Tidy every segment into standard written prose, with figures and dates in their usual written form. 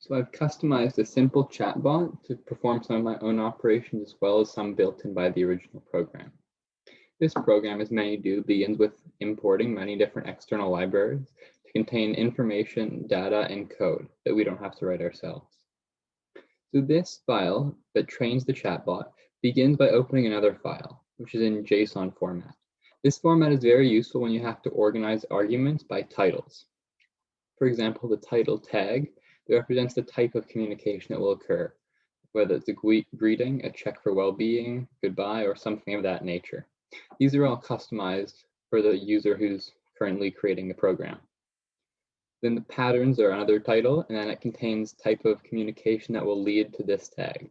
So I've customized a simple chatbot to perform some of my own operations as well as some built in by the original program. This program, as many do, begins with importing many different external libraries to contain information, data, and code that we don't have to write ourselves. So this file that trains the chatbot begins by opening another file, which is in JSON format. This format is very useful when you have to organize arguments by titles. For example, the title tag that represents the type of communication that will occur, whether it's a greeting, a check for well-being, goodbye, or something of that nature. These are all customized for the user who's currently creating the program. Then the patterns are another title, and then it contains type of communication that will lead to this tag.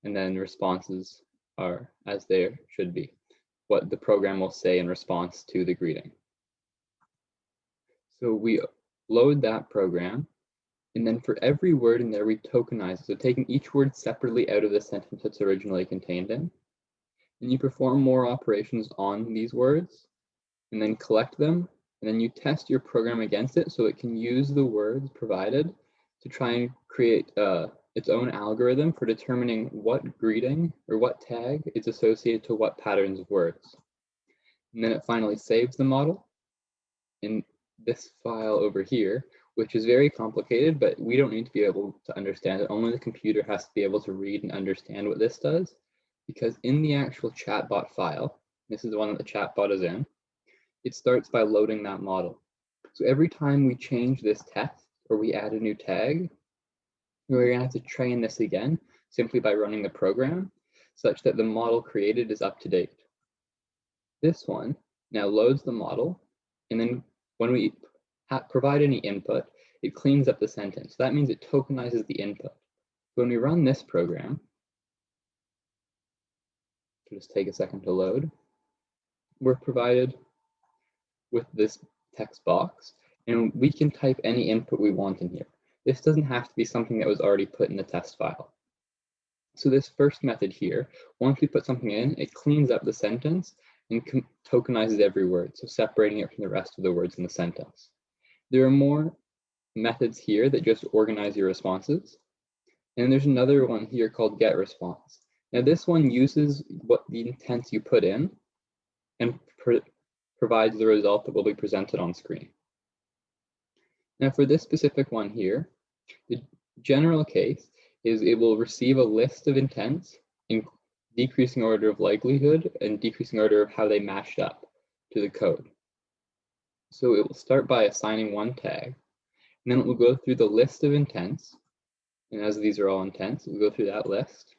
And then responses are as they should be, what the program will say in response to the greeting. So we load that program, and then for every word in there, we tokenize it. So taking each word separately out of the sentence it's originally contained in. And you perform more operations on these words, and then collect them, and then you test your program against it so it can use the words provided to try and create its own algorithm for determining what greeting or what tag is associated to what patterns of words. And then it finally saves the model in this file over here, which is very complicated, but we don't need to be able to understand it. Only the computer has to be able to read and understand what this does, because in the actual chatbot file, this is the one that the chatbot is in, it starts by loading that model. So every time we change this text or we add a new tag, we're going to have to train this again simply by running the program such that the model created is up to date. This one now loads the model, and then when we provide any input, it cleans up the sentence. That means it tokenizes the input. So when we run this program, it'll just take a second to load, we're provided with this text box, and we can type any input we want in here. This doesn't have to be something that was already put in the test file. So this first method here, once we put something in, it cleans up the sentence and tokenizes every word, so separating it from the rest of the words in the sentence. There are more methods here that just organize your responses. And there's another one here called getResponse. Now this one uses what the intents you put in and provides the result that will be presented on screen. Now for this specific one here, the general case is it will receive a list of intents in decreasing order of likelihood and decreasing order of how they matched up to the code. So it will start by assigning one tag, and then it will go through the list of intents, and as these are all intents, it will go through that list.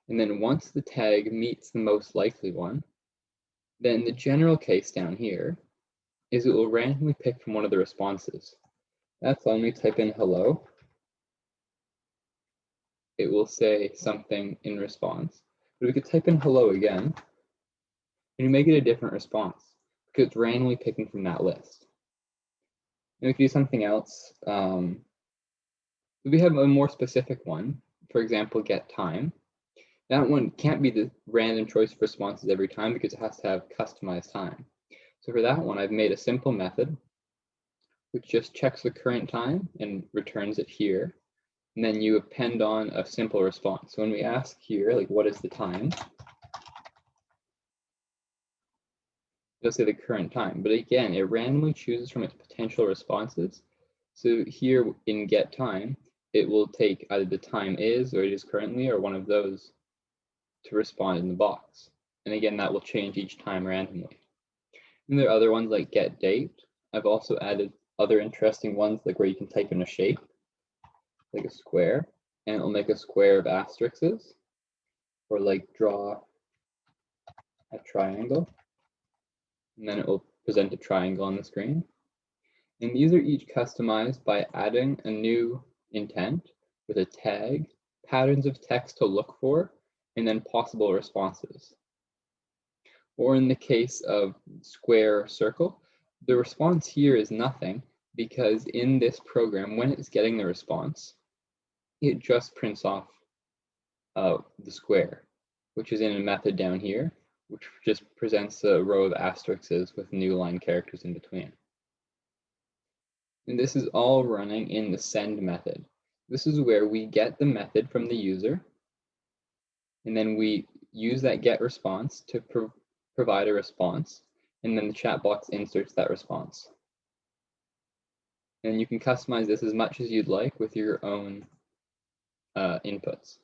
And then once the tag meets the most likely one, then the general case down here is it will randomly pick from one of the responses. That's when we type in hello. It will say something in response. But we could type in hello again, and you may get a different response because it's randomly picking from that list. And we could do something else. We have a more specific one, for example, get time. That one can't be the random choice of responses every time because it has to have customized time. So for that one, I've made a simple method which just checks the current time and returns it here. And then you append on a simple response. So when we ask here, like, what is the time? It'll say the current time. But again, it randomly chooses from its potential responses. So here in get time, it will take either the time is or it is currently or one of those to respond in the box. And again, that will change each time randomly. And there are other ones like get date. I've also added other interesting ones like where you can type in a shape, like a square, and it'll make a square of asterisks, or like draw a triangle, and then it will present a triangle on the screen. And these are each customized by adding a new intent with a tag, patterns of text to look for, and then possible responses. Or in the case of square or circle, the response here is nothing because in this program, when it's getting the response, it just prints off the square, which is in a method down here, which just presents a row of asterisks with new line characters in between. And this is all running in the send method. This is where we get the method from the user, and then we use that get response to provide a response, and then the chat box inserts that response. And you can customize this as much as you'd like with your own inputs.